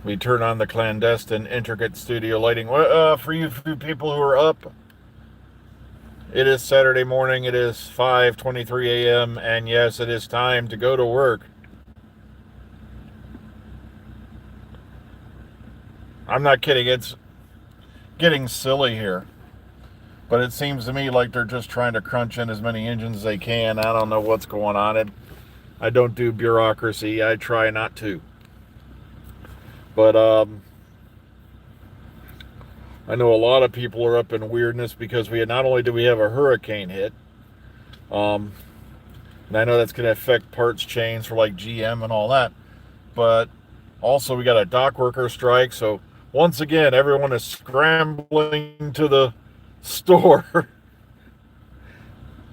We turn on the clandestine, intricate studio lighting. For you people who are up, it is Saturday morning. It is 5:23 a.m. And yes, it is time to go to work. I'm not kidding. It's getting silly here. But it seems to me like they're just trying to crunch in as many engines as they can. I don't know what's going on. I don't do bureaucracy. I try not to. But I know a lot of people are up in weirdness because we not only do we have a hurricane hit, um, and I know that's going to affect parts chains for like GM and all that, but also we got a dock worker strike. So once again, everyone is scrambling to the store.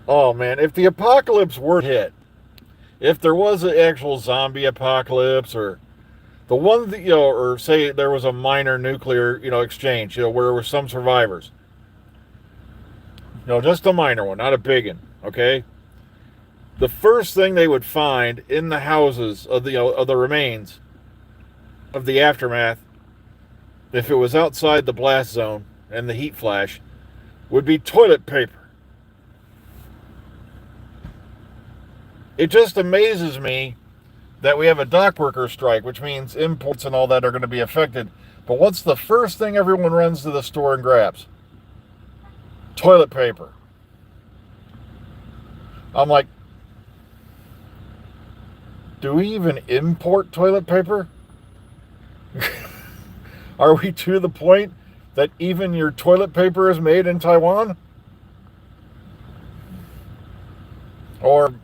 Oh man, if the apocalypse were to hit, if there was an actual zombie apocalypse or the one that, or say there was a minor nuclear, exchange, where there were some survivors, just a minor one, not a big one, okay? The first thing they would find in the houses of the remains of the aftermath, if it was outside the blast zone and the heat flash, would be toilet paper. It just amazes me that we have a dock worker strike, which means imports and all that are going to be affected. But what's the first thing everyone runs to the store and grabs? Toilet paper. I'm like, do we even import toilet paper? Are we to the point that even your toilet paper is made in Taiwan? Or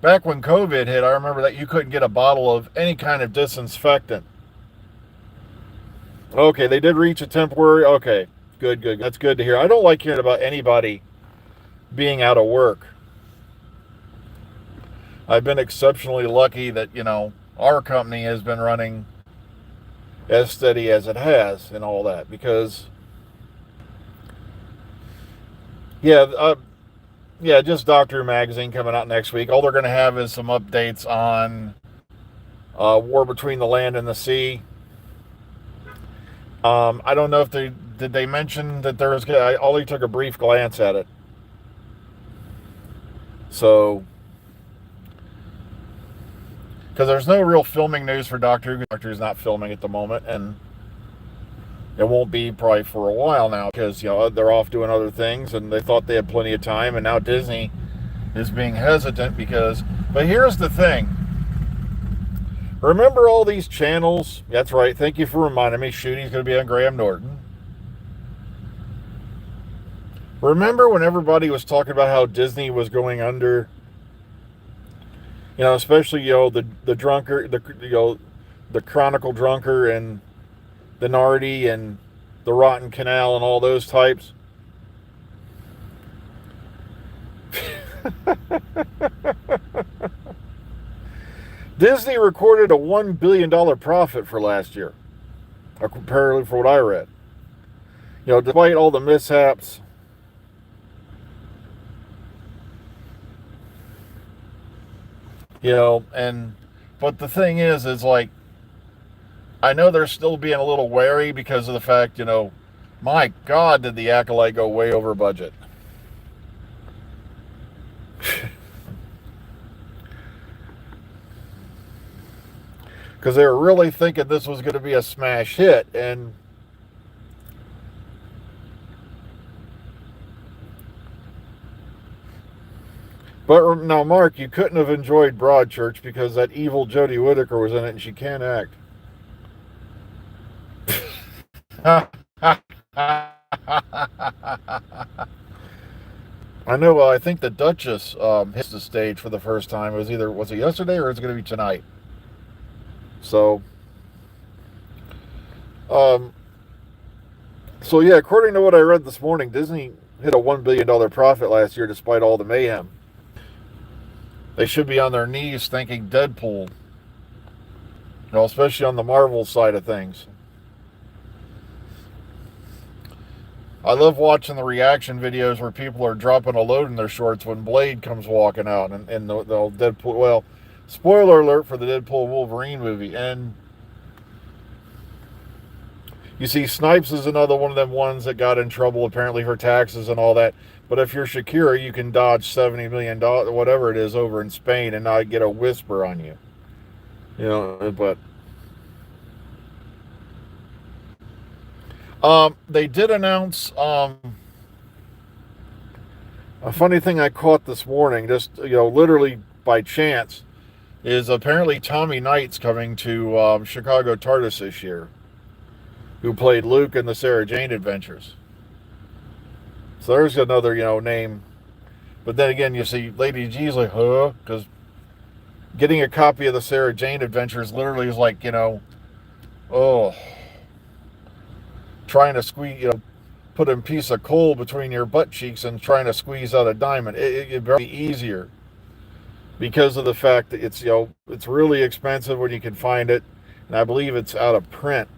back when COVID hit, I remember that you couldn't get a bottle of any kind of disinfectant. Okay, they did reach a temporary. Okay, good, good. That's good to hear. I don't like hearing about anybody being out of work. I've been exceptionally lucky that, our company has been running as steady as it has and all that because, yeah, just Doctor Magazine coming out next week. All they're going to have is some updates on war between the land and the sea. I don't know if they mention that there was. I only took a brief glance at it. So, because there's no real filming news for Doctor Who. Doctor Who's not filming at the moment, and it won't be probably for a while now because they're off doing other things, and they thought they had plenty of time, and now Disney is being hesitant because. But here's the thing. Remember all these channels? That's right. Thank you for reminding me. Shooting's going to be on Graham Norton. Remember when everybody was talking about how Disney was going under? Especially the drunker, the Chronicle Drunker and the Nardi and the Rotten Canal and all those types. Disney recorded a $1 billion profit for last year, apparently for what I read. Despite all the mishaps, but the thing is like, I know they're still being a little wary because of the fact, my God, did the Acolyte go way over budget. Because they were really thinking this was going to be a smash hit, and but now, Mark, you couldn't have enjoyed Broadchurch because that evil Jodie Whittaker was in it, and she can't act. I know. I think the Duchess hits the stage for the first time. Was it yesterday or is it going to be tonight? So, um, yeah. According to what I read this morning, Disney hit a $1 billion profit last year despite all the mayhem. They should be on their knees thanking Deadpool. Especially on the Marvel side of things. I love watching the reaction videos where people are dropping a load in their shorts when Blade comes walking out and the Deadpool. Well, spoiler alert for the Deadpool Wolverine movie. And You see, Snipes is another one of them ones that got in trouble apparently for taxes and all that. But if you're Shakira, you can dodge $70 million, whatever it is, over in Spain and not get a whisper on you. But they did announce a funny thing I caught this morning, just literally by chance, is apparently Tommy Knight's coming to Chicago TARDIS this year, who played Luke in the Sarah Jane Adventures. So there's another, name. But then again, you see Lady G's like, huh? Because getting a copy of the Sarah Jane Adventures literally is like, oh, trying to squeeze, put a piece of coal between your butt cheeks and trying to squeeze out a diamond. It'd be easier because of the fact that it's really expensive when you can find it, and I believe it's out of print.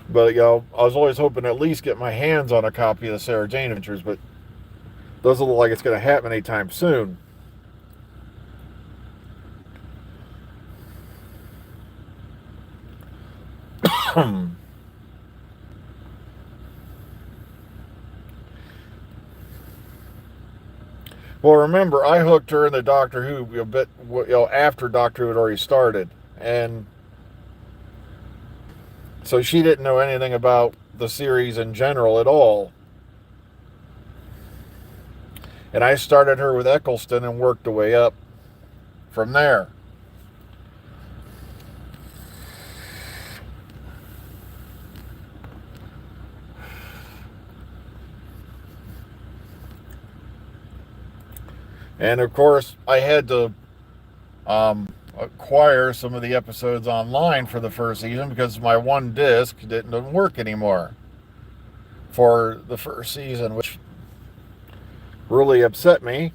But I was always hoping to at least get my hands on a copy of the Sarah Jane Adventures, but doesn't look like it's going to happen anytime soon. Well, remember, I hooked her into Doctor Who a bit, after Doctor Who had already started, and so she didn't know anything about the series in general at all. And I started her with Eccleston and worked her way up from there. And of course, I had to acquire some of the episodes online for the first season because my one disc didn't work anymore for the first season, which really upset me.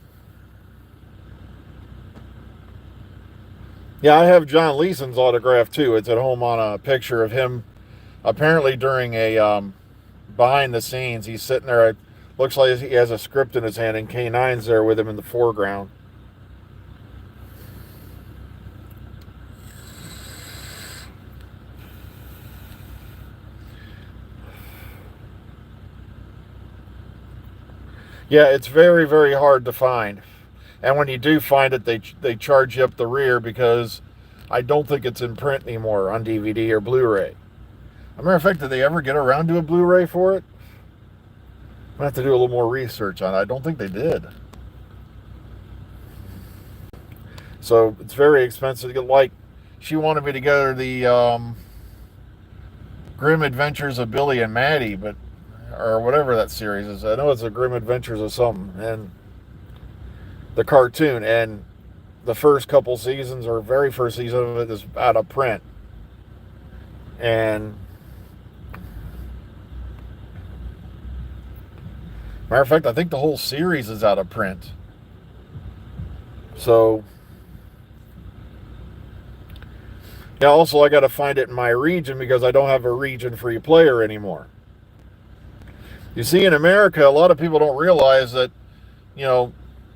Yeah, I have John Leeson's autograph too. It's at home on a picture of him apparently during a behind the scenes. He's sitting there. It looks like he has a script in his hand, and K9's there with him in the foreground. Yeah, it's very, very hard to find. And when you do find it, they charge you up the rear because I don't think it's in print anymore on DVD or Blu-ray. As a matter of fact, did they ever get around to a Blu-ray for it? I have to do a little more research on it. I don't think they did. So it's very expensive. Like, she wanted me to get her the Grim Adventures of Billy and Maddie, or whatever that series is. I know it's the Grim Adventures of something, and the cartoon, and the first couple seasons, or very first season of it, is out of print. And matter of fact, I think the whole series is out of print. So yeah, also I got to find it in my region because I don't have a region-free player anymore. You see, in America, a lot of people don't realize that,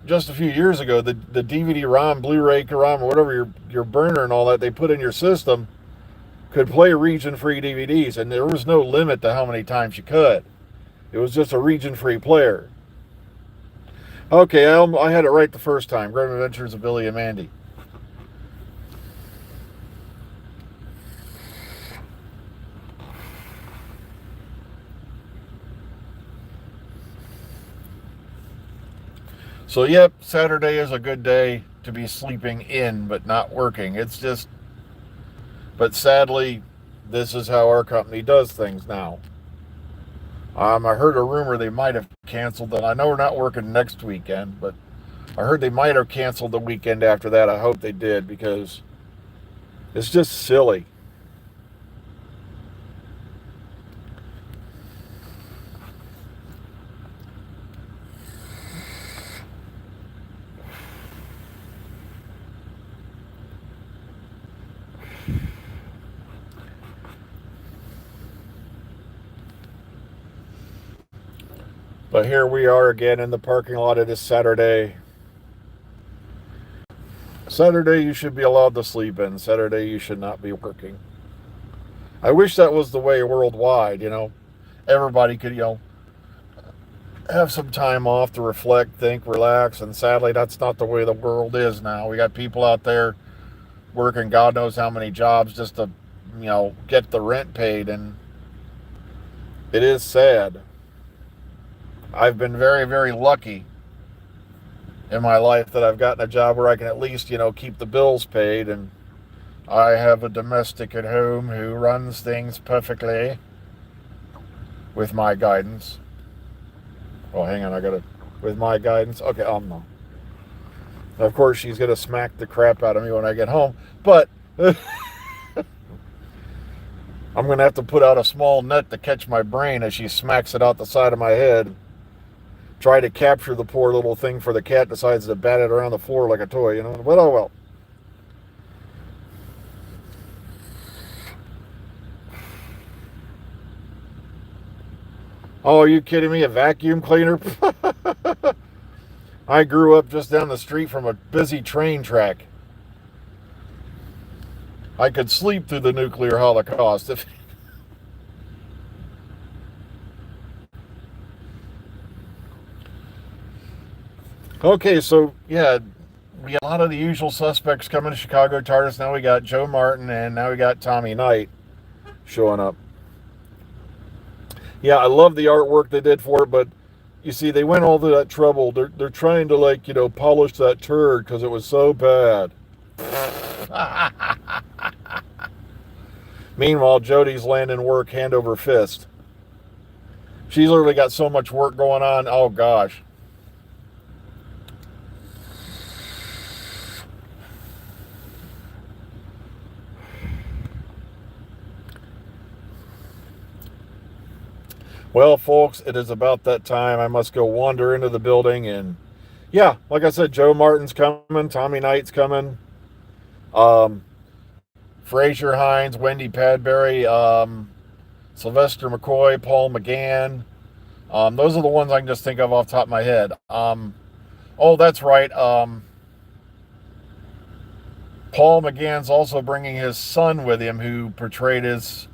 just a few years ago, the DVD-ROM, Blu-ray ROM, or whatever your burner and all that they put in your system could play region-free DVDs, and there was no limit to how many times you could. It was just a region-free player. Okay, I had it right the first time. Grim Adventures of Billy and Mandy. So, yep, Saturday is a good day to be sleeping in, but not working. But sadly, this is how our company does things now. I heard a rumor they might have canceled that. I know we're not working next weekend, but I heard they might have canceled the weekend after that. I hope they did, because it's just silly. But here we are again in the parking lot. It is Saturday. Saturday you should be allowed to sleep in. Saturday you should not be working. I wish that was the way worldwide, Everybody could, have some time off to reflect, think, relax, and sadly that's not the way the world is now. We got people out there working God knows how many jobs just to, get the rent paid, and it is sad. I've been very, very lucky in my life that I've gotten a job where I can at least, keep the bills paid, and I have a domestic at home who runs things perfectly with my guidance. Oh, hang on, with my guidance. Okay, no. Of course, she's going to smack the crap out of me when I get home, but I'm going to have to put out a small net to catch my brain as she smacks it out the side of my head. Try to capture the poor little thing for the cat decides to bat it around the floor like a toy, But oh well. Oh, are you kidding me? A vacuum cleaner? I grew up just down the street from a busy train track. I could sleep through the nuclear holocaust if... Okay, so yeah, we got a lot of the usual suspects coming to Chicago TARDIS. Now we got Joe Martin, and now we got Tommy Knight showing up. Yeah, I love the artwork they did for it, but you see, they went all to that trouble. They're trying to polish that turd because it was so bad. Meanwhile, Jodie's landing work hand over fist. She's literally got so much work going on. Oh gosh. Well, folks, it is about that time. I must go wander into the building, and yeah, like I said, Joe Martin's coming, Tommy Knight's coming, Fraser Hines, Wendy Padbury, Sylvester McCoy, Paul McGann. Those are the ones I can just think of off the top of my head. Oh, that's right. Paul McGann's also bringing his son with him, who portrayed his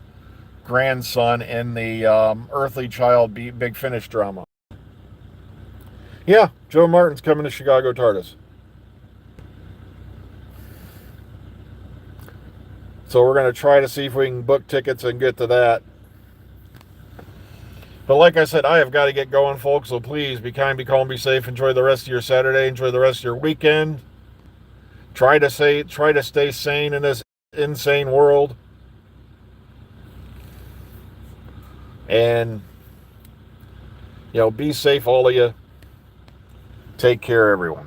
grandson in the Earthly Child Big Finish drama. Yeah, Joe Martin's coming to Chicago TARDIS. So we're going to try to see if we can book tickets and get to that. But like I said, I have got to get going, folks. So please be kind, be calm, be safe. Enjoy the rest of your Saturday. Enjoy the rest of your weekend. Try to stay sane in this insane world. And, be safe, all of you. Take care, everyone.